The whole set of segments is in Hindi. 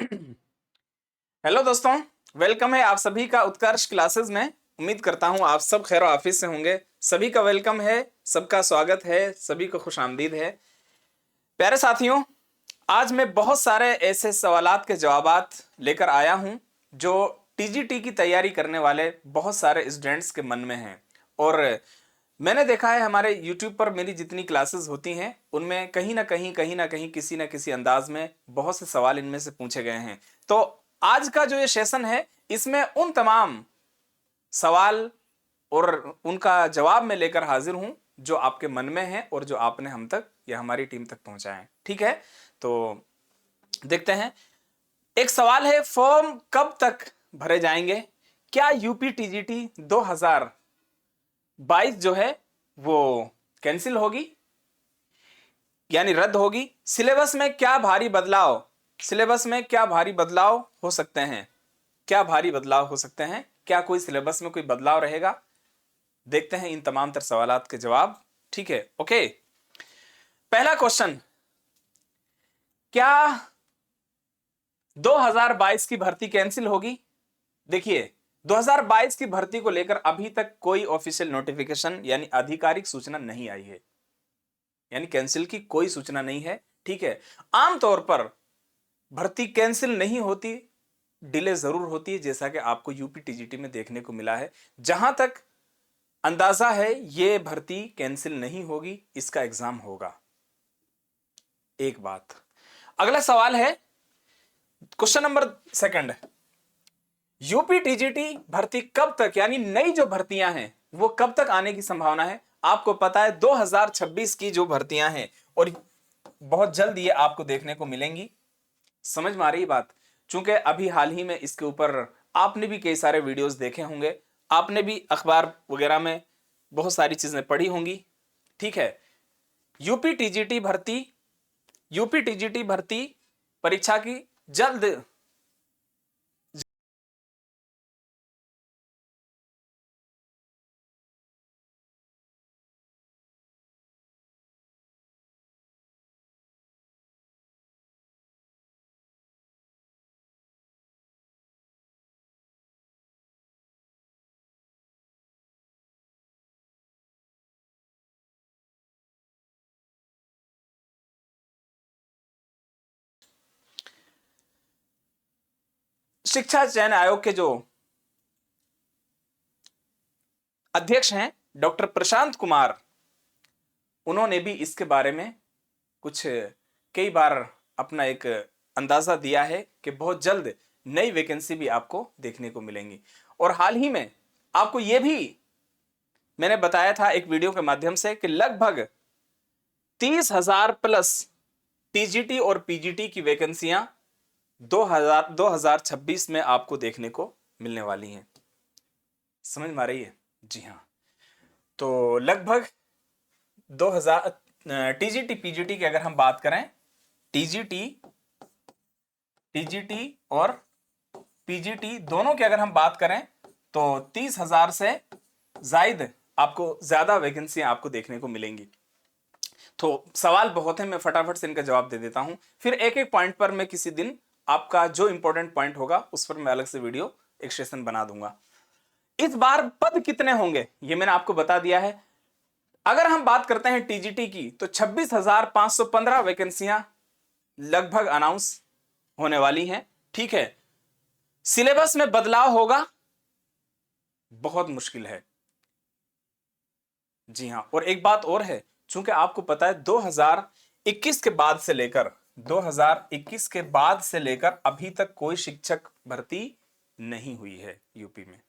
हेलो दोस्तों, वेलकम है आप सभी का उत्कर्ष क्लासेस में। उम्मीद करता हूं आप सब खैर ऑफिस से होंगे। सभी का वेलकम है, सबका स्वागत है, सभी को खुशामदीद है। प्यारे साथियों, आज मैं बहुत सारे ऐसे सवालात के जवाबात लेकर आया हूं जो टीजीटी की तैयारी करने वाले बहुत सारे स्टूडेंट्स के मन में हैं। और मैंने देखा है हमारे YouTube पर मेरी जितनी क्लासेस होती हैं उनमें कहीं ना कहीं किसी न किसी अंदाज में बहुत से सवाल इनमें से पूछे गए हैं। तो आज का जो ये सेशन है इसमें उन तमाम सवाल और उनका जवाब मैं लेकर हाजिर हूं जो आपके मन में है और जो आपने हम तक या हमारी टीम तक पहुंचाए। ठीक है, तो देखते हैं। एक सवाल है, फॉर्म कब तक भरे जाएंगे? क्या यूपी टीजीटी 2022 जो है वो कैंसिल होगी यानी रद्द होगी? सिलेबस में क्या भारी बदलाव हो सकते हैं? क्या भारी बदलाव हो सकते हैं? क्या कोई सिलेबस में कोई बदलाव रहेगा? देखते हैं इन तमाम तर सवालात के जवाब। ठीक है, ओके। पहला क्वेश्चन, क्या 2022 की भर्ती कैंसिल होगी? देखिए, 2022 की भर्ती को लेकर अभी तक कोई ऑफिशियल नोटिफिकेशन यानी आधिकारिक सूचना नहीं आई है, यानी कैंसिल की कोई सूचना नहीं है। ठीक है, आमतौर पर भर्ती कैंसिल नहीं होती, डिले जरूर होती है, जैसा कि आपको यूपी टीजीटी में देखने को मिला है। जहां तक अंदाजा है यह भर्ती कैंसिल नहीं होगी, इसका एग्जाम होगा। एक बात। अगला सवाल है, question number second, UP TGT भर्ती कब तक यानी नई जो भर्तियां हैं वो कब तक आने की संभावना है? आपको पता है 2026 की जो भर्तियां हैं और बहुत जल्द ये आपको देखने को मिलेंगी। समझ में आ रही बात? चूंकि अभी हाल ही में इसके ऊपर आपने भी कई सारे वीडियोस देखे होंगे, आपने भी अखबार वगैरह में बहुत सारी चीजें पढ़ी होंगी। ठीक है, यूपी टीजीटी भर्ती परीक्षा की जल्द शिक्षा चयन आयोग के जो अध्यक्ष हैं डॉक्टर प्रशांत कुमार, उन्होंने भी इसके बारे में कुछ कई बार अपना एक अंदाजा दिया है कि बहुत जल्द नई वैकेंसी भी आपको देखने को मिलेंगी। और हाल ही में आपको यह भी मैंने बताया था एक वीडियो के माध्यम से कि लगभग 30,000 प्लस टीजीटी और पीजीटी की वैकेंसियां 2026 में आपको देखने को मिलने वाली हैं। समझ में आ रही है? जी हाँ। तो लगभग 2000 टीजीटी पीजीटी की अगर हम बात करें, टीजीटी और पीजीटी दोनों की अगर हम बात करें तो 30,000 से जायद आपको ज्यादा वैकेंसियां आपको देखने को मिलेंगी। तो सवाल बहुत है, मैं फटाफट से इनका जवाब दे देता हूं, फिर एक एक पॉइंट पर मैं किसी दिन आपका जो इंपॉर्टेंट पॉइंट होगा उस पर मैं अलग से वीडियो एक सेशन बना दूंगा। इस बार पद कितने होंगे ये मैंने आपको बता दिया है। अगर हम बात करते हैं टीजीटी की तो 26,515 वैकेंसियां लगभग अनाउंस होने वाली हैं। ठीक है, सिलेबस में बदलाव होगा, बहुत मुश्किल है। जी हां, और एक बात और है, चूंकि आपको पता है 2021 के बाद से लेकर 2021 के बाद से लेकर अभी तक कोई शिक्षक भर्ती नहीं हुई है यूपी में,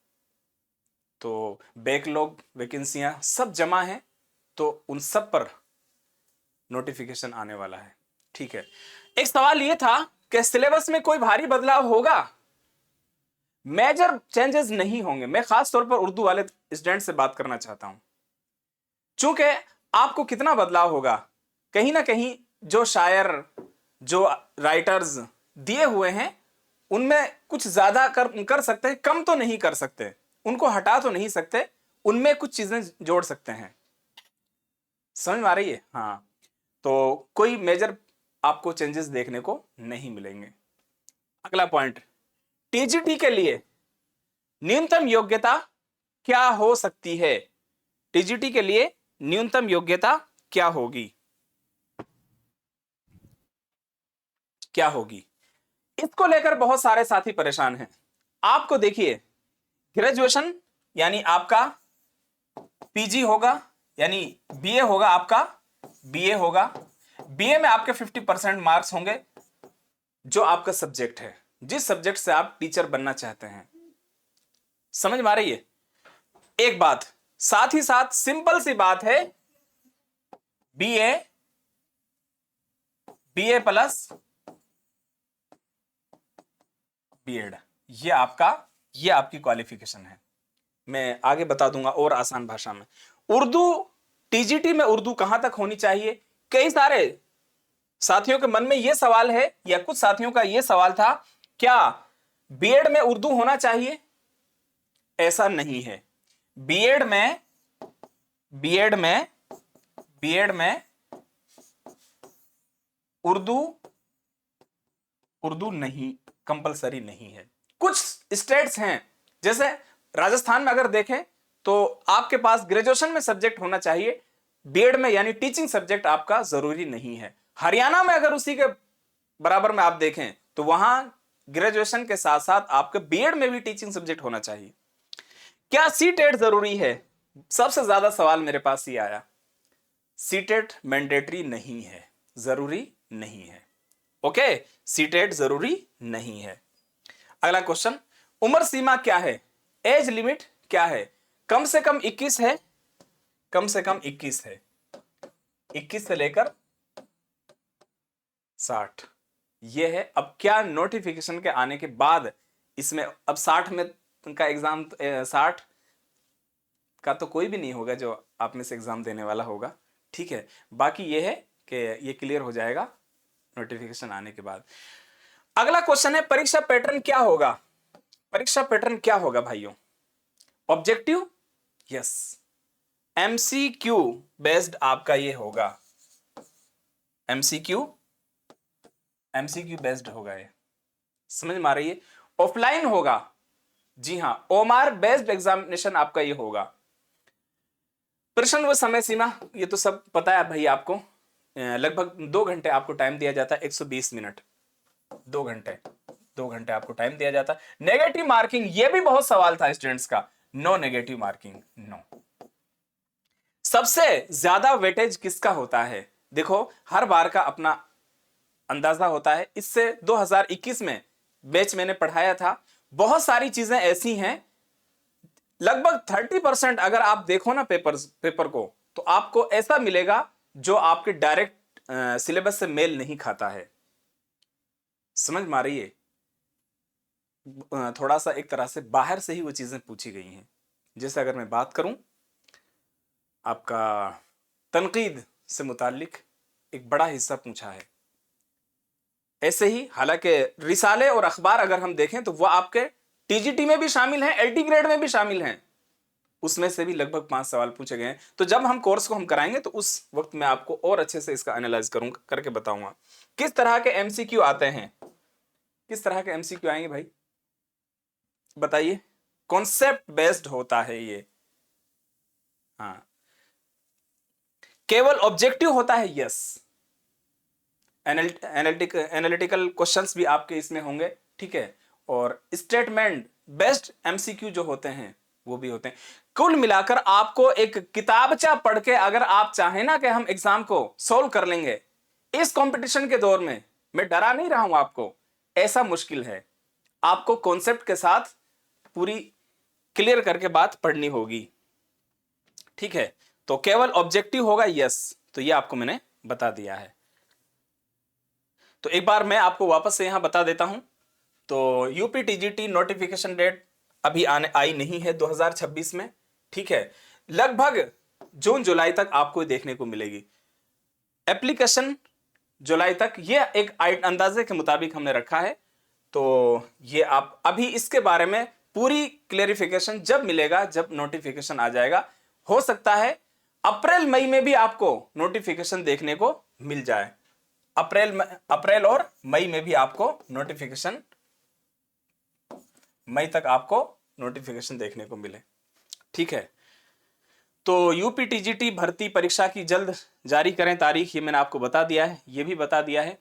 तो बैकलॉग वैकेंसियां सब जमा हैं, तो उन सब पर नोटिफिकेशन आने वाला है। ठीक है, एक सवाल यह था कि सिलेबस में कोई भारी बदलाव होगा? मेजर चेंजेस नहीं होंगे। मैं खास तौर पर उर्दू वाले स्टूडेंट से बात करना चाहता हूं, चूंकि आपको कितना बदलाव होगा, कहीं ना कहीं जो शायर जो राइटर्स दिए हुए हैं उनमें कुछ ज्यादा कर सकते हैं, कम तो नहीं कर सकते, उनको हटा तो नहीं सकते, उनमें कुछ चीजें जोड़ सकते हैं। समझ में आ रही है? हाँ, तो कोई मेजर आपको चेंजेस देखने को नहीं मिलेंगे। अगला पॉइंट, टीजीटी के लिए न्यूनतम योग्यता क्या हो सकती है? टीजीटी के लिए न्यूनतम योग्यता क्या होगी? क्या होगी? इसको लेकर बहुत सारे साथी परेशान हैं। आपको देखिए, ग्रेजुएशन यानी आपका पीजी होगा, यानी बीए होगा, आपका बीए होगा। बीए में आपके 50% मार्क्स होंगे जो आपका सब्जेक्ट है, जिस सब्जेक्ट से आप टीचर बनना चाहते हैं। समझ में आ रही है एक बात? साथ ही साथ सिंपल सी बात है, बीए, बीए प्लस बीएड, ये आपकी क्वालिफिकेशन है। मैं आगे बता दूंगा और आसान भाषा में। उर्दू, टीजीटी में उर्दू कहां तक होनी चाहिए? कई सारे साथियों के मन में यह सवाल है, या कुछ साथियों का यह सवाल था, क्या बीएड में उर्दू होना चाहिए? ऐसा नहीं है। बीएड में उर्दू नहीं, कंपलसरी नहीं है। कुछ स्टेट्स हैं, जैसे राजस्थान में अगर देखें तो आपके पास ग्रेजुएशन में सब्जेक्ट होना चाहिए, बीएड में यानी टीचिंग सब्जेक्ट आपका जरूरी नहीं है। हरियाणा में अगर उसी के बराबर में आप देखें तो वहां ग्रेजुएशन के साथ साथ आपके बीएड में भी टीचिंग सब्जेक्ट होना चाहिए। क्या सीटेट जरूरी है? सबसे ज्यादा सवाल मेरे पास ये आया। सीटेट मैंडेटरी नहीं है, जरूरी नहीं है। ओके, सीटेट जरूरी नहीं है। अगला क्वेश्चन, उम्र सीमा क्या है? एज लिमिट क्या है? कम से कम 21 है, कम से कम 21 है, 21 से लेकर 60 ये है। अब क्या नोटिफिकेशन के आने के बाद इसमें अब 60 में का एग्जाम, 60 का तो कोई भी नहीं होगा जो आप में से एग्जाम देने वाला होगा, ठीक है। बाकी ये है कि ये क्लियर हो जाएगा नोटिफिकेशन आने के बाद। अगला क्वेश्चन है, परीक्षा पैटर्न क्या होगा? परीक्षा पैटर्न क्या होगा भाइयों? ऑब्जेक्टिव, यस, एमसीक्यू बेस्ड आपका ये होगा, एमसीक्यू बेस्ड होगा ये। समझ में आ रही है? ऑफलाइन होगा, जी हां, ओमार बेस्ड एग्जामिनेशन आपका ये होगा। प्रश्न व समय सीमा, ये तो सब पता है भाई आपको। लगभग 2 घंटे आपको टाइम दिया जाता है, 120 मिनट, 2 घंटे आपको टाइम दिया जाता है। नेगेटिव मार्किंग, ये भी बहुत सवाल था स्टूडेंट्स का, नो नेगेटिव मार्किंग, नो। सबसे ज्यादा वेटेज किसका होता है? देखो, हर बार का अपना अंदाजा होता है। इससे 2021 में बैच मैंने पढ़ाया था, बहुत सारी चीजें ऐसी हैं, लगभग 30% अगर आप देखो ना पेपर को, तो आपको ऐसा मिलेगा जो आपके डायरेक्ट सिलेबस से मेल नहीं खाता है। समझ में आ रही है? थोड़ा सा एक तरह से बाहर से ही वो चीजें पूछी गई हैं। जैसे अगर मैं बात करूं आपका तनकीद से मुतालिक एक बड़ा हिस्सा पूछा है। ऐसे ही हालांकि रिसाले और अखबार अगर हम देखें तो वह आपके टीजीटी में भी शामिल हैं, एलटी ग्रेड में भी शामिल हैं, उसमें से भी लगभग 5 सवाल पूछे गए हैं। तो जब हम कोर्स को हम कराएंगे तो उस वक्त मैं आपको और अच्छे से इसका एनालाइज करूंगा, करके बताऊंगा किस तरह के एमसीक्यू आते हैं। किस तरह के एमसीक्यू आएंगे भाई बताइए? कॉन्सेप्ट बेस्ड होता है ये, हाँ। केवल ऑब्जेक्टिव होता है, यस। एनालिटिकल क्वेश्चंस भी आपके इसमें होंगे, ठीक है। और स्टेटमेंट बेस्ड एमसीक्यू जो होते हैं वो भी होते हैं। कुल मिलाकर आपको एक किताबचा पढ़ के अगर आप चाहें ना कि हम एग्जाम को सॉल्व कर लेंगे इस कंपटीशन के दौर में, मैं डरा नहीं रहा हूं आपको, ऐसा मुश्किल है। आपको कॉन्सेप्ट के साथ पूरी क्लियर करके बात पढ़नी होगी, ठीक है। तो केवल ऑब्जेक्टिव होगा, यस। तो ये आपको मैंने बता दिया है। तो एक बार मैं आपको वापस से यहां बता देता हूं। तो यूपी टीजीटी नोटिफिकेशन डेट अभी आई नहीं है 2026 में, ठीक है। लगभग जून जुलाई तक आपको देखने को मिलेगी एप्लीकेशन, जुलाई तक, ये एक अंदाजे के मुताबिक हमने रखा है। तो ये आप अभी इसके बारे में पूरी क्लेरिफिकेशन जब मिलेगा, जब नोटिफिकेशन आ जाएगा, हो सकता है अप्रैल मई में भी आपको नोटिफिकेशन देखने को मिल जाए। अप्रैल और मई में भी आपको नोटिफिकेशन मई तक आपको नोटिफिकेशन देखने को मिले। ठीक है, तो यूपी टीजीटी भर्ती परीक्षा की जल्द जारी करें तारीख, ये मैंने आपको बता दिया है, ये भी बता दिया है।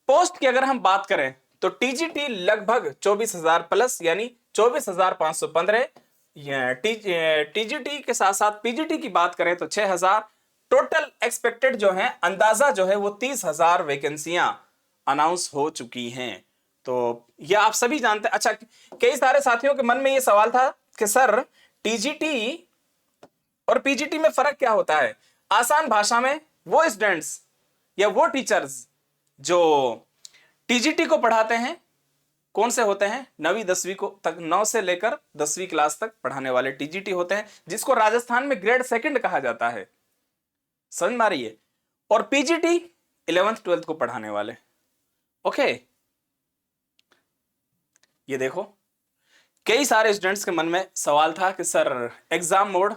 पोस्ट की अगर हम बात करें तो टीजीटी लगभग 24,000 प्लस यानी 24,515। टीजीटी के साथ साथ पीजीटी की बात करें तो 6,000। टोटल एक्सपेक्टेड जो है, अंदाजा जो है वो 30,000 वैकेंसियां अनाउंस हो चुकी हैं। तो यह आप सभी जानते हैं। अच्छा, कई सारे साथियों के मन में यह सवाल था कि सर टीजीटी और पीजीटी में फर्क क्या होता है। आसान भाषा में, वो स्टूडेंट्स या वो टीचर्स जो टीजीटी को पढ़ाते हैं कौन से होते हैं, 9वीं 10वीं को तक, 9 से लेकर 10वीं क्लास तक पढ़ाने वाले टीजीटी होते हैं, जिसको राजस्थान में ग्रेड सेकंड कहा जाता है। समझ में आ रही है। और पीजीटी 11th 12th को पढ़ाने वाले। ओके, ये देखो कई सारे स्टूडेंट्स के मन में सवाल था कि sir exam mode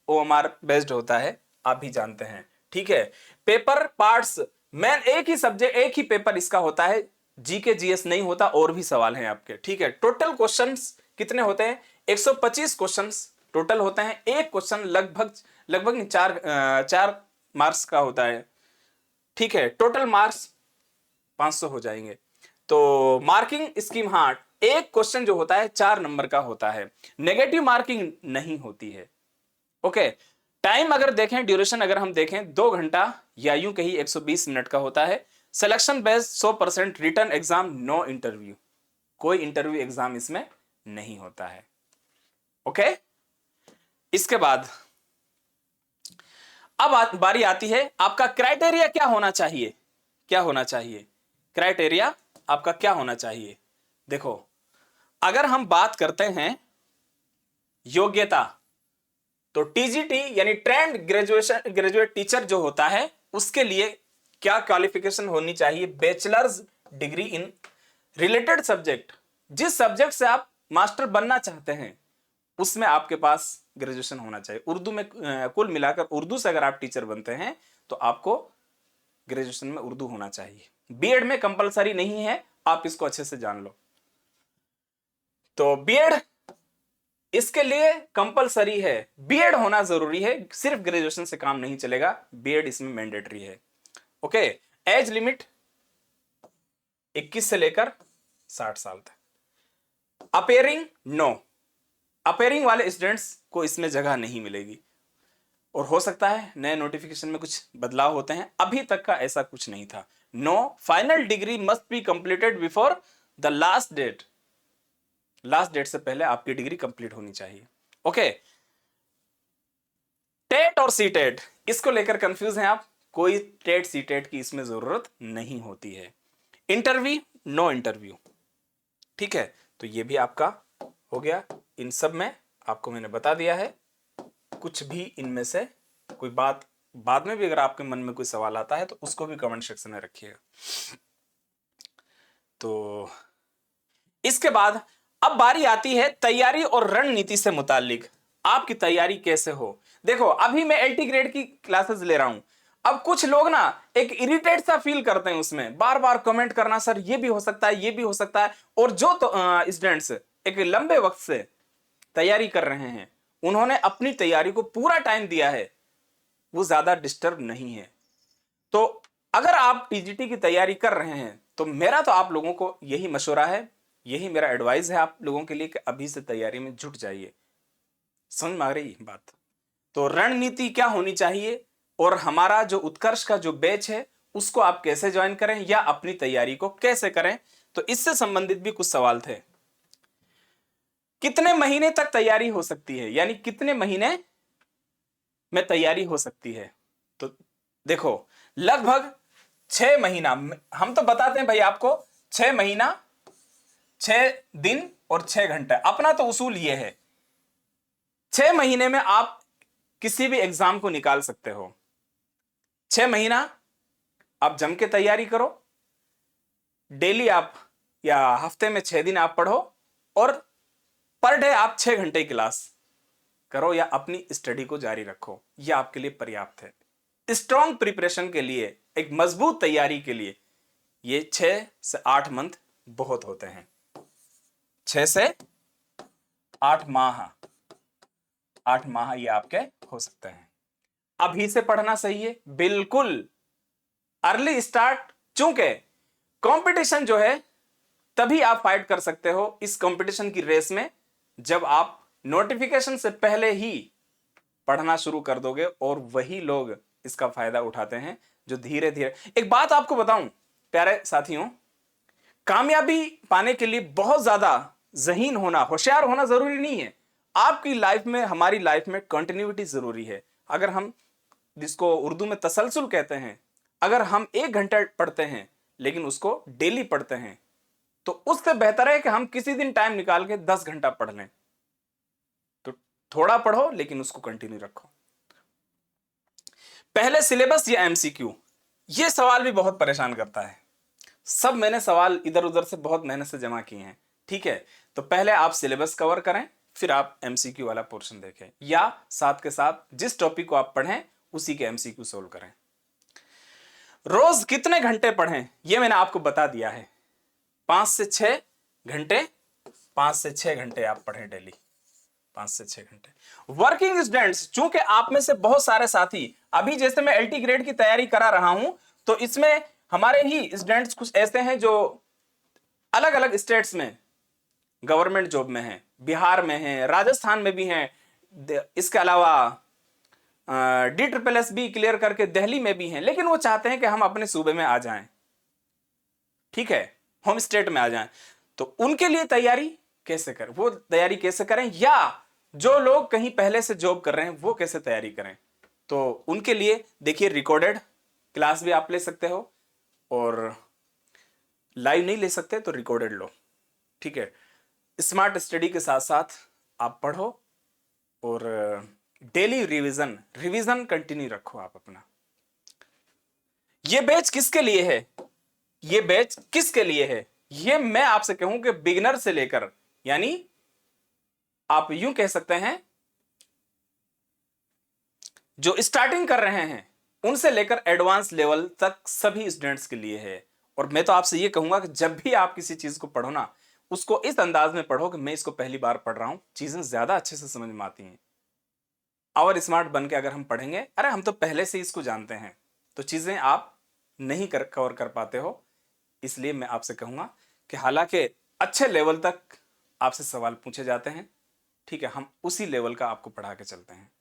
OMR based होता है, आप भी जानते हैं। ठीक है, पेपर पार्ट्स मैन एक ही सब्जेक्ट, एक ही पेपर इसका होता है, जीके जीएस नहीं होता, और भी सवाल हैं आपके। ठीक है, टोटल क्वेश्चंस कितने होते हैं, 125 क्वेश्चंस टोटल होते हैं। एक क्वेश्चन लगभग 4 मार्क्स का होता है। ठीक है, टोटल मार्क्स 500 हो जाएंगे। तो मार्किंग स्कीम, हाँ, एक क्वेश्चन जो होता है 4 नंबर का होता है, नेगेटिव मार्किंग नहीं होती है। ओके, टाइम अगर देखें, ड्यूरेशन अगर हम देखें 2 घंटा या यूं कहीं 120 मिनट का होता है। Selection based 100%, written exam, no interview, कोई इंटरव्यू एग्जाम इसमें नहीं होता है। ओके, इसके बाद अब बारी आती है आपका क्राइटेरिया क्या होना चाहिए। क्या होना चाहिए क्राइटेरिया आपका, क्या होना चाहिए। देखो, अगर हम बात करते हैं योग्यता, तो टीजीटी यानी ट्रेंड ग्रेजुएट टीचर जो होता है, उसके लिए क्या क्वालिफिकेशन होनी चाहिए, bachelors degree in related subject. जिस सब्जेक्ट से आप मास्टर बनना चाहते हैं उसमें आपके पास ग्रेजुएशन होना चाहिए। उर्दू में कुल मिलाकर उर्दू से अगर आप टीचर बनते हैं तो आपको ग्रेजुएशन में उर्दू होना चाहिए। बीएड में कंपलसरी नहीं है, आप इसको अच्छे से जान लो। तो बीएड इसके लिए कंपलसरी है, बीएड होना जरूरी है, सिर्फ ग्रेजुएशन से काम नहीं चलेगा, बीएड इसमें मैंडेटरी है। ओके, एज लिमिट 21 से लेकर 60 साल तक। अपेयरिंग, नो, अपेयरिंग वाले स्टूडेंट्स को इसमें जगह नहीं मिलेगी। और हो सकता है नए नोटिफिकेशन में कुछ बदलाव होते हैं, अभी तक का ऐसा कुछ नहीं था। No, final degree must be completed before the last date, last date से पहले आपकी डिग्री कंप्लीट होनी चाहिए। ओके, टेट और सीटेट, इसको लेकर कंफ्यूज हैं आप, कोई टेट सीटेट की इसमें जरूरत नहीं होती है। Interview, no interview. ठीक है, तो ये भी आपका हो गया। इन सब में आपको मैंने बता दिया है। कुछ भी इनमें से कोई बात बाद में भी अगर आपके मन में कोई सवाल आता है तो उसको भी कमेंट सेक्शन में रखिएगा। तो इसके बाद अब बारी आती है तैयारी और रणनीति से मुतालिक, आपकी तैयारी कैसे हो। देखो, अभी मैं एलटी ग्रेड की क्लासेस ले रहा हूं। अब कुछ लोग ना एक इरिटेट सा फील करते हैं, उसमें बार बार कमेंट करना, सर ये भी हो सकता है, ये भी हो सकता है। और जो स्टूडेंट्स एक लंबे वक्त से तैयारी कर रहे हैं, उन्होंने अपनी तैयारी को पूरा टाइम दिया है, वो ज्यादा डिस्टर्ब नहीं है। तो अगर आप टीजीटी की तैयारी कर रहे हैं तो मेरा तो आप लोगों को यही मशवरा है, यही मेरा एडवाइस है आप लोगों के लिए कि अभी से तैयारी में जुट जाइए। समझ में आ रही बात। तो रणनीति क्या होनी चाहिए और हमारा जो उत्कर्ष का जो बैच है उसको आप कैसे ज्वाइन करें या अपनी तैयारी को कैसे करें, तो इससे संबंधित भी कुछ सवाल थे। कितने महीने तक तैयारी हो सकती है, यानी कितने महीने में तैयारी हो सकती है। तो देखो, लगभग 6 महीना, हम तो बताते हैं भाई आपको 6 महीना 6 दिन और 6 घंटे। अपना तो उसूल यह है 6 महीने में आप किसी भी एग्जाम को निकाल सकते हो। 6 महीना आप जम के तैयारी करो, डेली आप या हफ्ते में 6 दिन आप पढ़ो और पर डे आप 6 घंटे क्लास करो या अपनी स्टडी को जारी रखो, यह आपके लिए पर्याप्त है। स्ट्रॉन्ग प्रिपरेशन के लिए, एक मजबूत तैयारी के लिए ये 6 से 8 मंथ बहुत होते हैं। 6 से 8 माह, 8 माह ये आपके हो सकते हैं। अभी से पढ़ना सही है, बिल्कुल अर्ली स्टार्ट, चूंकि कंपटीशन जो है तभी आप फाइट कर सकते हो इस कंपटीशन की रेस में जब आप नोटिफिकेशन से पहले ही पढ़ना शुरू कर दोगे, और वही लोग इसका फायदा उठाते हैं जो धीरे धीरे। एक बात आपको बताऊं प्यारे साथियों, कामयाबी पाने के लिए बहुत ज्यादा ज़हीन होना, होशियार होना जरूरी नहीं है। आपकी लाइफ में, हमारी लाइफ में कंटिन्यूटी जरूरी है। अगर हम, जिसको उर्दू में तसलसल कहते हैं, अगर हम 1 घंटा पढ़ते हैं लेकिन उसको डेली पढ़ते हैं, तो उससे बेहतर है कि हम किसी दिन टाइम निकाल के 10 घंटा पढ़ लें। तो थोड़ा पढ़ो लेकिन उसको कंटिन्यू रखो। पहले सिलेबस या एमसीक्यू, ये सवाल भी बहुत परेशान करता है। सब मैंने सवाल इधर उधर से बहुत मेहनत से जमा किए हैं, ठीक है। तो पहले आप सिलेबस कवर करें, फिर आप एमसीक्यू वाला पोर्शन देखें, या साथ के साथ जिस टॉपिक को आप पढ़ें उसी के एमसीक्यू सोल्व करें। रोज कितने घंटे पढ़ें ये मैंने आपको बता दिया है, 5 से 6 घंटे, 5 से 6 घंटे आप पढ़ें डेली, 5 से 6 घंटे। वर्किंग स्टूडेंट्स, चूंकि आप में से बहुत सारे साथी, अभी जैसे मैं एलटी ग्रेड की तैयारी करा रहा हूं, तो इसमें हमारे ही स्टूडेंट्स कुछ ऐसे हैं जो अलग अलग स्टेट्स में गवर्नमेंट जॉब में हैं, बिहार में हैं, राजस्थान में भी हैं, इसके अलावा DSSS क्लियर करके दिल्ली में भी हैं, लेकिन वो चाहते हैं कि हम अपने सूबे में आ जाएं, ठीक है, होम स्टेट में आ जाएं। तो उनके लिए तैयारी कैसे करें, वो तैयारी कैसे करें, या जो लोग कहीं पहले से जॉब कर रहे हैं वो कैसे तैयारी करें, तो उनके लिए देखिए रिकॉर्डेड क्लास भी आप ले सकते हो, और लाइव नहीं ले सकते तो रिकॉर्डेड लो, ठीक है। स्मार्ट स्टडी के साथ साथ आप पढ़ो, और डेली रिवीजन कंटिन्यू रखो आप अपना। ये बैच किसके लिए है, ये बैच किसके लिए है, ये मैं आपसे कहूं कि बिगिनर से लेकर, यानी आप यूं कह सकते हैं जो स्टार्टिंग कर रहे हैं उनसे लेकर एडवांस लेवल तक सभी स्टूडेंट्स के लिए है। और मैं तो आपसे ये कहूंगा कि जब भी आप किसी चीज को पढ़ो ना, उसको इस अंदाज में पढ़ो कि मैं इसको पहली बार पढ़ रहा हूं, चीजें ज्यादा अच्छे से समझ में आती हैं। और स्मार्ट बन के अगर हम पढ़ेंगे, अरे हम तो पहले से इसको जानते हैं, तो चीजें आप नहीं कवर कर पाते हो। इसलिए मैं आपसे कहूंगा कि हालांकि अच्छे लेवल तक आपसे सवाल पूछे जाते हैं, ठीक है, हम उसी लेवल का आपको पढ़ा के चलते हैं।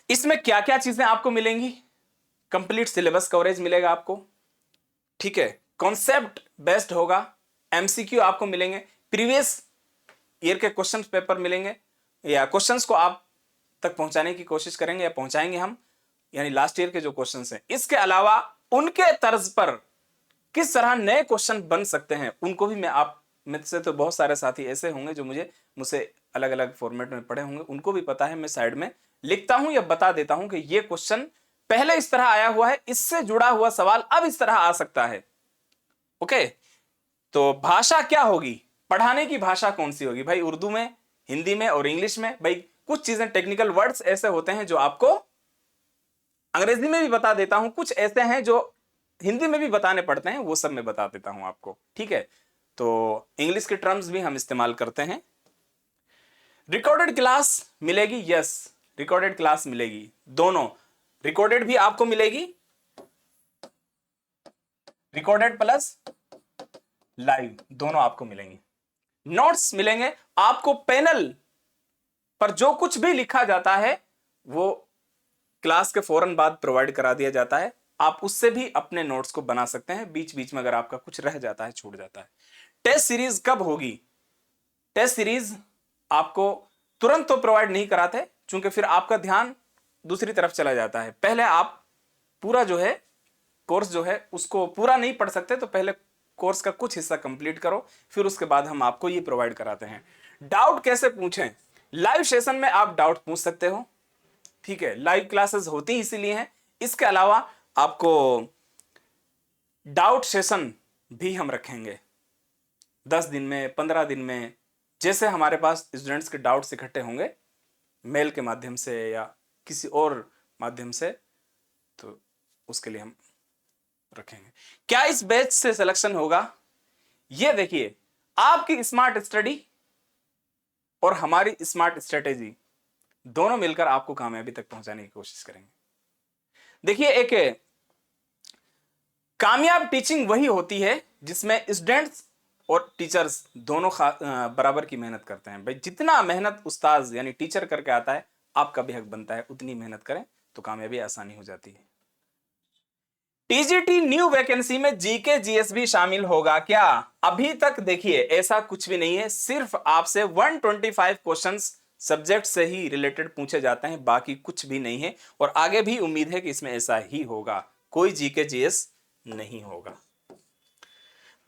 इसमें क्या क्या चीजें आपको मिलेंगी, कंप्लीट सिलेबस कवरेज मिलेगा आपको, ठीक है, कॉन्सेप्ट बेस्ड होगा, एमसीक्यू आपको मिलेंगे, प्रीवियस ईयर के क्वेश्चन पेपर मिलेंगे, या क्वेश्चंस को आप तक पहुंचाने की कोशिश करेंगे या पहुंचाएंगे हम, यानी लास्ट ईयर के जो क्वेश्चंस हैं। इसके अलावा उनके तर्ज पर किस तरह नए क्वेश्चन बन सकते हैं उनको भी मैं, आप में से तो बहुत सारे साथी ऐसे होंगे जो मुझसे अलग अलग फॉर्मेट में पढ़े होंगे, उनको भी पता है, मैं साइड में लिखता हूं या बता देता हूं कि ये क्वेश्चन पहले इस तरह आया हुआ है, इससे जुड़ा हुआ सवाल अब इस तरह आ सकता है। ओके, तो भाषा क्या होगी, पढ़ाने की भाषा कौन सी होगी भाई, उर्दू में, हिंदी में और इंग्लिश में। भाई कुछ चीजें, टेक्निकल वर्ड्स ऐसे होते हैं जो आपको अंग्रेजी में भी बता देता हूं, कुछ ऐसे हैं जो हिंदी में भी बताने पड़ते हैं, वो सब मैं बता देता हूं आपको, ठीक है। तो इंग्लिश के टर्म्स भी हम इस्तेमाल करते हैं। रिकॉर्डेड क्लास मिलेगी, यस, रिकॉर्डेड क्लास मिलेगी, दोनों रिकॉर्डेड भी आपको मिलेगी, रिकॉर्डेड प्लस लाइव दोनों आपको मिलेंगे। नोट्स मिलेंगे आपको, पैनल पर जो कुछ भी लिखा जाता है वो क्लास के फौरन बाद प्रोवाइड करा दिया जाता है, आप उससे भी अपने नोट्स को बना सकते हैं, बीच बीच में अगर आपका कुछ रह जाता है, छूट जाता है। टेस्ट सीरीज कब होगी, टेस्ट सीरीज आपको तुरंत तो प्रोवाइड नहीं कराते, क्योंकि फिर आपका ध्यान दूसरी तरफ चला जाता है। पहले आप पूरा जो है कोर्स जो है उसको पूरा नहीं पढ़ सकते, तो पहले कोर्स का कुछ हिस्सा कंप्लीट करो, फिर उसके बाद हम आपको ये प्रोवाइड कराते हैं। डाउट कैसे पूछें, लाइव सेशन में आप डाउट पूछ सकते हो, ठीक है, लाइव क्लासेस होती इसीलिए हैं। इसके अलावा आपको डाउट सेशन भी हम रखेंगे 10 दिन में, 15 दिन में, जैसे हमारे पास स्टूडेंट्स के डाउट्स इकट्ठे होंगे मेल के माध्यम से या किसी और माध्यम से, तो उसके लिए हम रखेंगे। क्या इस बैच से सिलेक्शन होगा, ये देखिए, आपकी स्मार्ट स्टडी और हमारी स्मार्ट स्ट्रेटेजी दोनों मिलकर आपको कामयाबी तक पहुंचाने की कोशिश करेंगे। देखिए, एक कामयाब टीचिंग वही होती है जिसमें स्टूडेंट्स और टीचर्स दोनों बराबर की मेहनत करते हैं। भाई जितना मेहनत उस्ताद यानी टीचर करके आता है, आपका भी हक बनता है उतनी मेहनत करें, तो कामयाबी आसानी हो जाती है। टीजीटी न्यू वैकेंसी में जीके जीएस भी शामिल होगा क्या? अभी तक देखिए ऐसा कुछ भी नहीं है, सिर्फ आपसे 125 क्वेश्चंस सब्जेक्ट से ही रिलेटेड पूछे जाते हैं, बाकी कुछ भी नहीं है। और आगे भी उम्मीद है कि इसमें ऐसा ही होगा, कोई जीके जीएस नहीं होगा।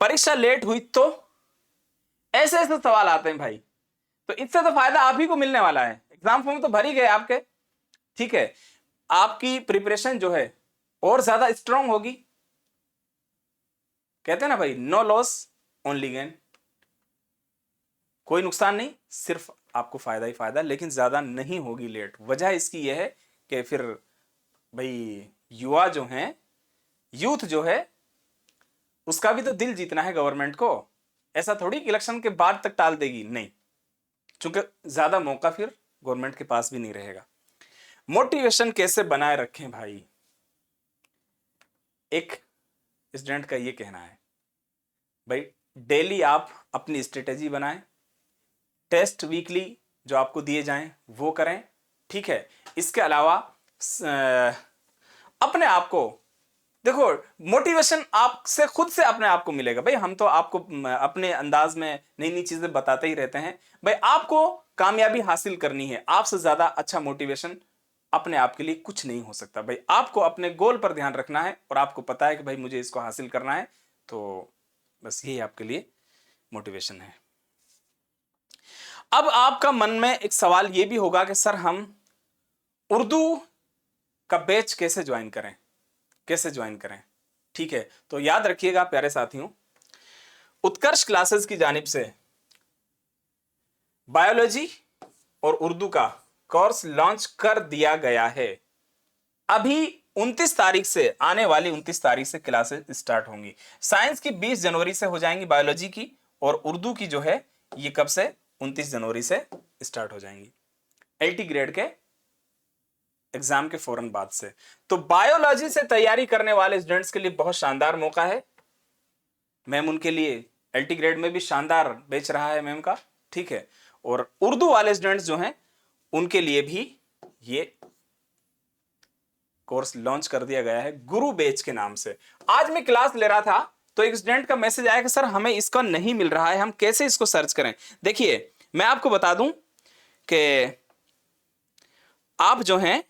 परीक्षा लेट हुई तो ऐसे ऐसे सवाल आते हैं भाई, तो इससे तो फायदा आप ही को मिलने वाला है। एग्जाम फॉर्म तो भर ही गए आपके, ठीक है, आपकी प्रिपरेशन जो है और ज्यादा स्ट्रांग होगी। कहते हैं ना भाई, नो लॉस ओनली गेन, कोई नुकसान नहीं, सिर्फ आपको फायदा ही फायदा, लेकिन ज्यादा नहीं होगी लेट। वजह इसकी यह है कि फिर भाई युवा जो हैं, यूथ जो है, उसका भी तो दिल जीतना है गवर्नमेंट को। ऐसा थोड़ी इलेक्शन के बाद तक टाल देगी, नहीं, क्योंकि ज्यादा मौका फिर गवर्नमेंट के पास भी नहीं रहेगा। मोटिवेशन कैसे बनाए रखें भाई? एक स्टूडेंट का ये कहना है भाई, डेली आप अपनी स्ट्रेटेजी बनाएं, टेस्ट वीकली जो आपको दिए जाएं वो करें, ठीक है। इसके अलावा अपने आप को देखो, मोटिवेशन आपसे खुद से अपने आप को मिलेगा। भाई हम तो आपको अपने अंदाज में नई नई चीजें बताते ही रहते हैं। भाई आपको कामयाबी हासिल करनी है, आपसे ज्यादा अच्छा मोटिवेशन अपने आप के लिए कुछ नहीं हो सकता। भाई आपको अपने गोल पर ध्यान रखना है और आपको पता है कि भाई मुझे इसको हासिल करना है, तो बस यही आपके लिए मोटिवेशन है। अब आपका मन में एक सवाल यह भी होगा कि सर हम उर्दू का बैच कैसे ज्वाइन करें, कैसे ज्वाइन करें? ठीक है, तो याद रखिएगा प्यारे साथियों, उत्कर्ष क्लासेस की जानिब से बायोलॉजी और उर्दू का कोर्स लॉन्च कर दिया गया है। अभी 29 तारीख से, आने वाली 29 तारीख से क्लासेस स्टार्ट होंगी। साइंस की 20 जनवरी से हो जाएंगी, बायोलॉजी की और उर्दू की जो है ये कब से, 29 जनवरी से स्टार्ट हो जाएंगी, 80 ग्रेड के एग्जाम के फौरन बाद से। तो बायोलॉजी से तैयारी करने वाले स्टूडेंट्स के लिए बहुत शानदार मौका है। मैम उनके लिए एल्टी ग्रेड में भी शानदार बेच रहा है मैम का, ठीक है। और उर्दू वाले स्टूडेंट्स जो हैं उनके लिए भी ये कोर्स लॉन्च कर दिया गया है गुरु बैच के नाम से। आज मैं क्लास ले रहा था तो एक स्टूडेंट का मैसेज आया कि सर हमें इसका नहीं मिल रहा है, हम कैसे इसको सर्च करें? देखिए मैं आपको बता दूं कि आप जो हैं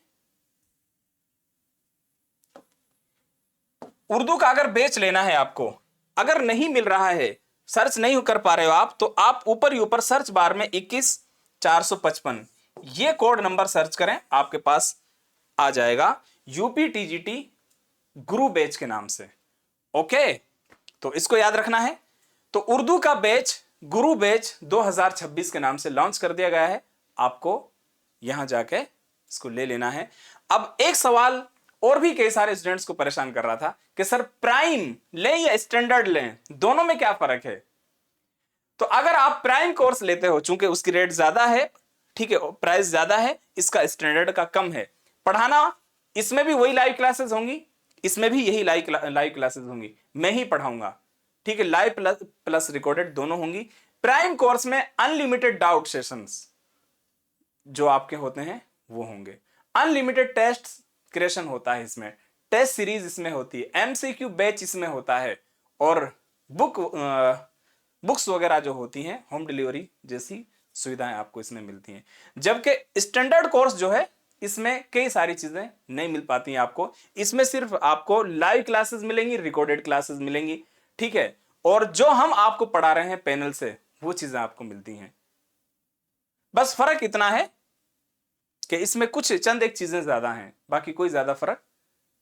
उर्दू का अगर बैच लेना है आपको, अगर नहीं मिल रहा है, सर्च नहीं कर पा रहे हो आप, तो आप ऊपर ही ऊपर सर्च बार में 21455 ये कोड नंबर सर्च करें, आपके पास आ जाएगा यूपी टीजीटी गुरु बैच के नाम से। ओके, तो इसको याद रखना है। तो उर्दू का बैच गुरु बैच 2026 के नाम से लॉन्च कर दिया गया है, आपको यहां जाके इसको ले लेना है। अब एक सवाल और भी कई सारे स्टूडेंट्स को परेशान कर रहा था कि सर प्राइम लें या स्टैंडर्ड लें, दोनों में क्या फर्क है? तो अगर आप प्राइम कोर्स लेते हो, चूंकि उसकी रेट ज्यादा है, ठीक है, प्राइस ज्यादा है, इसका स्टैंडर्ड का कम है। पढ़ाना इसमें भी वही लाइव क्लासेस होंगी, इसमें भी यही लाइव क्लासेस होंगी, मैं ही पढ़ाऊंगा, ठीक है, लाइव प्लस रिकॉर्डेड दोनों होंगी। प्राइम कोर्स में अनलिमिटेड डाउट सेशंस जो आपके होते हैं वो होंगे, अनलिमिटेड टेस्ट क्रिएशन होता है इसमें, टेस्ट सीरीज इसमें होती है, एमसीक्यू बैच इसमें होता है, और बुक्स वगैरह जो होती हैं, होम डिलीवरी जैसी सुविधाएं आपको इसमें मिलती हैं। जबकि स्टैंडर्ड कोर्स जो है इसमें कई सारी चीजें नहीं मिल पाती हैं आपको। इसमें सिर्फ आपको लाइव क्लासेस मिलेंगी, रिकॉर्डेड क्लासेस मिलेंगी, ठीक है, और जो हम आपको पढ़ा रहे हैं पैनल से वो चीजें आपको मिलती हैं। बस फर्क इतना है कि इसमें कुछ चंद एक चीजें ज्यादा हैं, बाकी कोई ज्यादा फर्क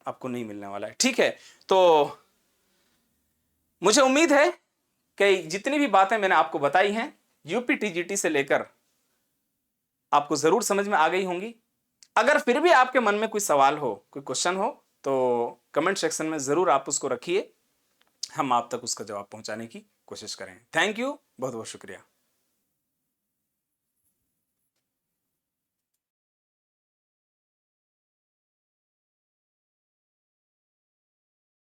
आपको नहीं मिलने वाला है, ठीक है। तो मुझे उम्मीद है कि जितनी भी बातें मैंने आपको बताई हैं यूपी टीजीटी से लेकर आपको जरूर समझ में आ गई होंगी। अगर फिर भी आपके मन में कोई सवाल हो, कोई क्वेश्चन हो, तो कमेंट सेक्शन में जरूर आप उसको रखिए, हम आप तक उसका जवाब पहुंचाने की कोशिश करें। थैंक यू, बहुत बहुत शुक्रिया।